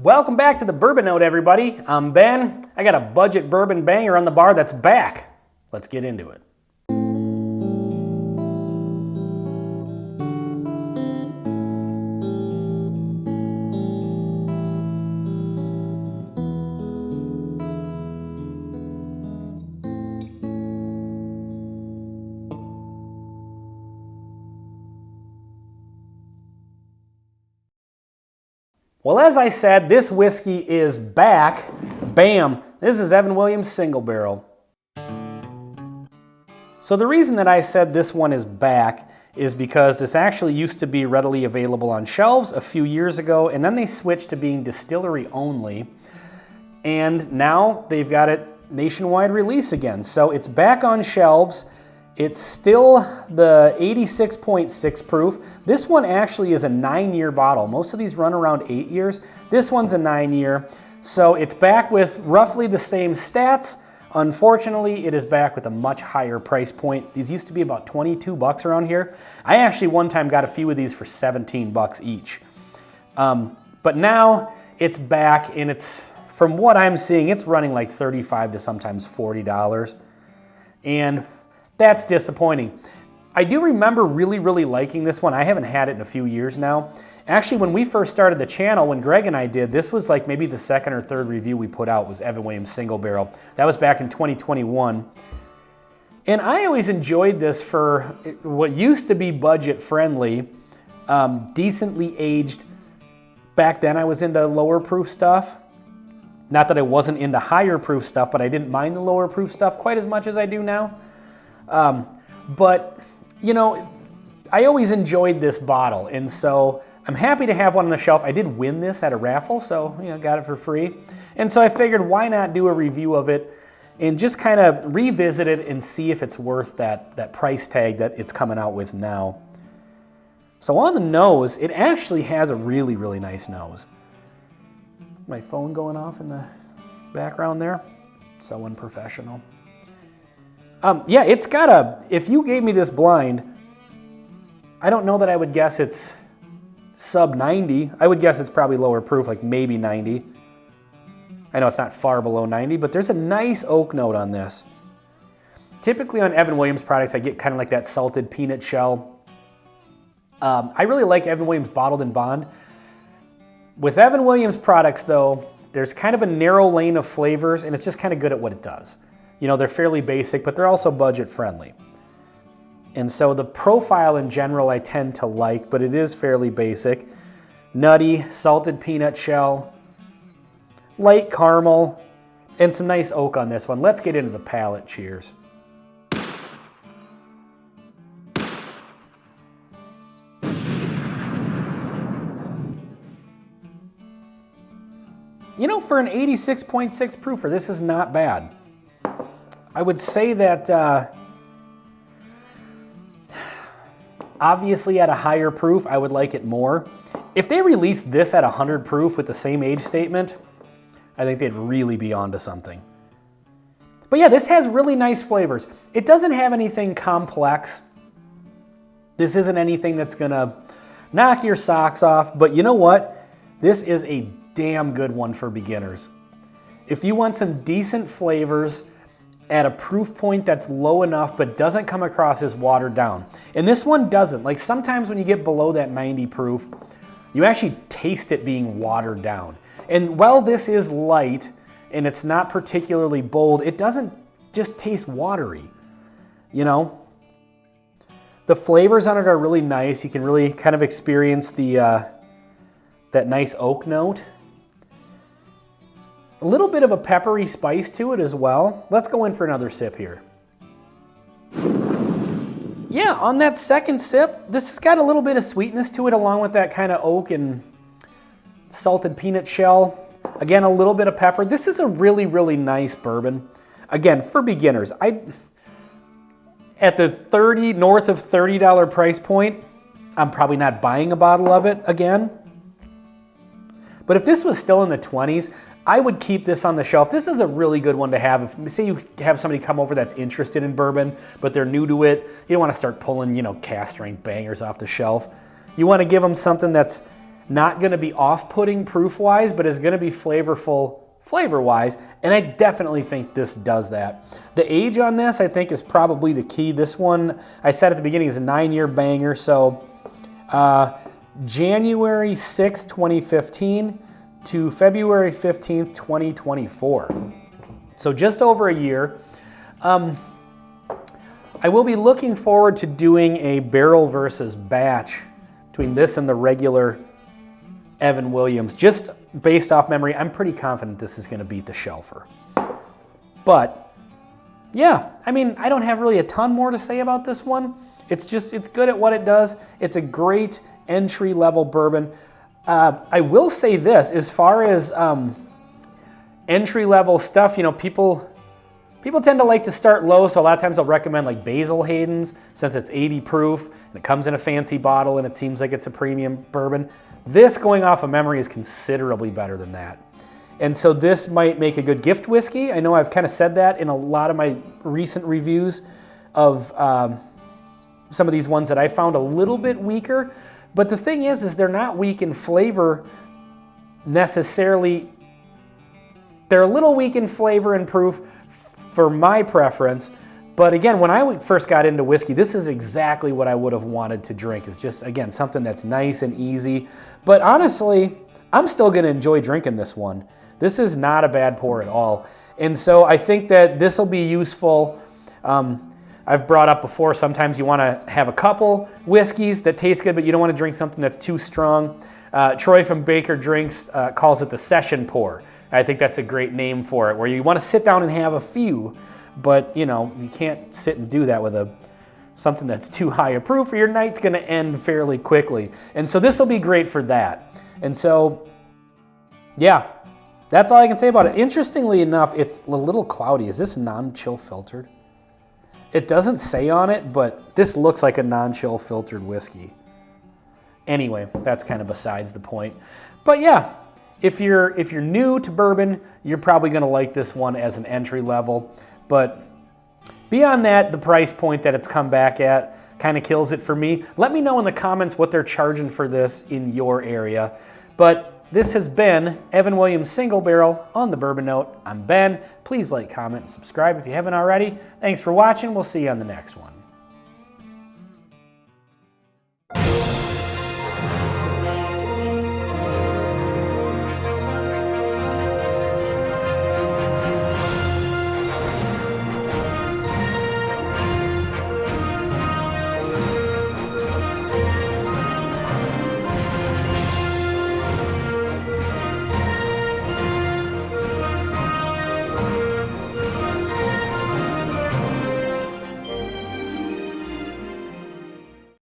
Welcome back to the Bourbon Note, everybody. I'm Ben. I got a budget bourbon banger on the bar that's back. Let's get into it. Well, as I said, this whiskey is back. Bam! This is Evan Williams Single Barrel. So the reason that I said this one is back is because this actually used to be readily available on shelves a few years ago, and then they switched to being distillery only. And now they've got it nationwide release again. So it's back on shelves. It's still the 86.6 proof. This one actually is a 9-year bottle. Most of these run around 8 years. This one's a 9-year. So it's back with roughly the same stats. Unfortunately, it is back with a much higher price point. These used to be about 22 bucks around here. I actually one time got a few of these for 17 bucks each. But now it's back, and it's, from what I'm seeing, it's running like $35 to sometimes $40. And that's disappointing. I do remember really liking this one. I haven't had it in a few years now. Actually, when we first started the channel, when Greg and I did, this was like maybe the second or third review we put out was Evan Williams Single Barrel. That was back in 2021. And I always enjoyed this for what used to be budget friendly, decently aged. Back then I was into lower proof stuff. Not that I wasn't into higher proof stuff, but I didn't mind the lower proof stuff quite as much as I do now. But, you know, I always enjoyed this bottle, and so I'm happy to have one on the shelf. I did win this at a raffle, so, you know, got it for free. And so I figured, why not do a review of it and just kind of revisit it and see if it's worth that price tag that it's coming out with now. So on the nose, it actually has a really nice nose. My phone going off in the background there. So unprofessional. Yeah, it's got a, if you gave me this blind, I don't know that I would guess it's sub 90. I would guess it's probably lower proof, like maybe 90. I know it's not far below 90, but there's a nice oak note on this. Typically on Evan Williams products, I get kind of like that salted peanut shell. I really like Evan Williams Bottled and Bond. With Evan Williams products, though, there's kind of a narrow lane of flavors, and it's just kind of good at what it does. You know, they're fairly basic, but they're also budget friendly. And so the profile in general I tend to like, but it is fairly basic. Nutty, salted peanut shell, light caramel, and some nice oak on this one. Let's get into the palate. Cheers. You know, for an 86.6 proofer, this is not bad. I would say that obviously at a higher proof, I would like it more. If they released this at 100 proof with the same age statement, I think they'd really be onto something. But yeah, this has really nice flavors. It doesn't have anything complex. This isn't anything that's gonna knock your socks off, but you know what? This is a damn good one for beginners. If you want some decent flavors at a proof point that's low enough but doesn't come across as watered down. And this one doesn't. Like sometimes when you get below that 90 proof, you actually taste it being watered down. And while this is light and it's not particularly bold, it doesn't just taste watery, you know? The flavors on it are really nice. You can really kind of experience the that nice oak note. A little bit of a peppery spice to it as well. Let's go in for another sip here. Yeah, on that second sip, this has got a little bit of sweetness to it along with that kind of oak and salted peanut shell. Again, a little bit of pepper. This is a really nice bourbon. Again, for beginners. At the north of $30 price point, I'm probably not buying a bottle of it again. But if this was still in the 20s, I would keep this on the shelf. This is a really good one to have. If, say you have somebody come over that's interested in bourbon, but they're new to it, you don't want to start pulling, you know, cast strength bangers off the shelf. You want to give them something that's not going to be off-putting proof-wise, but is going to be flavorful flavor-wise, and I definitely think this does that. The age on this, I think, is probably the key. This one, I said at the beginning, is a 9-year banger, so January 6, 2015 to February 15th, 2024. So just over a year. I will be looking forward to doing a barrel versus batch between this and the regular Evan Williams. Just based off memory, I'm pretty confident this is going to beat the Shelfer. But yeah, I mean, I don't have really a ton more to say about this one. It's good at what it does. It's a great entry-level bourbon. I will say this, as far as entry-level stuff, you know, people tend to like to start low, so a lot of times I'll recommend like Basil Hayden's, since it's 80 proof, and it comes in a fancy bottle, and it seems like it's a premium bourbon. This, going off of memory, is considerably better than that. And so this might make a good gift whiskey. I know I've kind of said that in a lot of my recent reviews of some of these ones that I found a little bit weaker. But the thing is they're not weak in flavor necessarily. They're a little weak in flavor and proof for my preference. But again, when I first got into whiskey, this is exactly what I would have wanted to drink. It's just, again, something that's nice and easy. But honestly, I'm still going to enjoy drinking this one. This is not a bad pour at all. And so I think that this will be useful. I've brought up before, sometimes you want to have a couple whiskeys that taste good, but you don't want to drink something that's too strong. Troy from Baker Drinks calls it the session pour. I think that's a great name for it, where you want to sit down and have a few, but you know, you can't sit and do that with something that's too high a proof, or your night's going to end fairly quickly. And so this will be great for that. And so, yeah, that's all I can say about it. Interestingly enough, it's a little cloudy. Is this non-chill filtered? It doesn't say on it, but this looks like a non-chill filtered whiskey. Anyway, that's kind of besides the point. But yeah, if you're new to bourbon, you're probably going to like this one as an entry level. But beyond that, the price point that it's come back at kind of kills it for me. Let me know in the comments what they're charging for this in your area. But this has been Evan Williams Single Barrel on the Bourbon Note. I'm Ben. Please like, comment, and subscribe if you haven't already. Thanks for watching. We'll see you on the next one.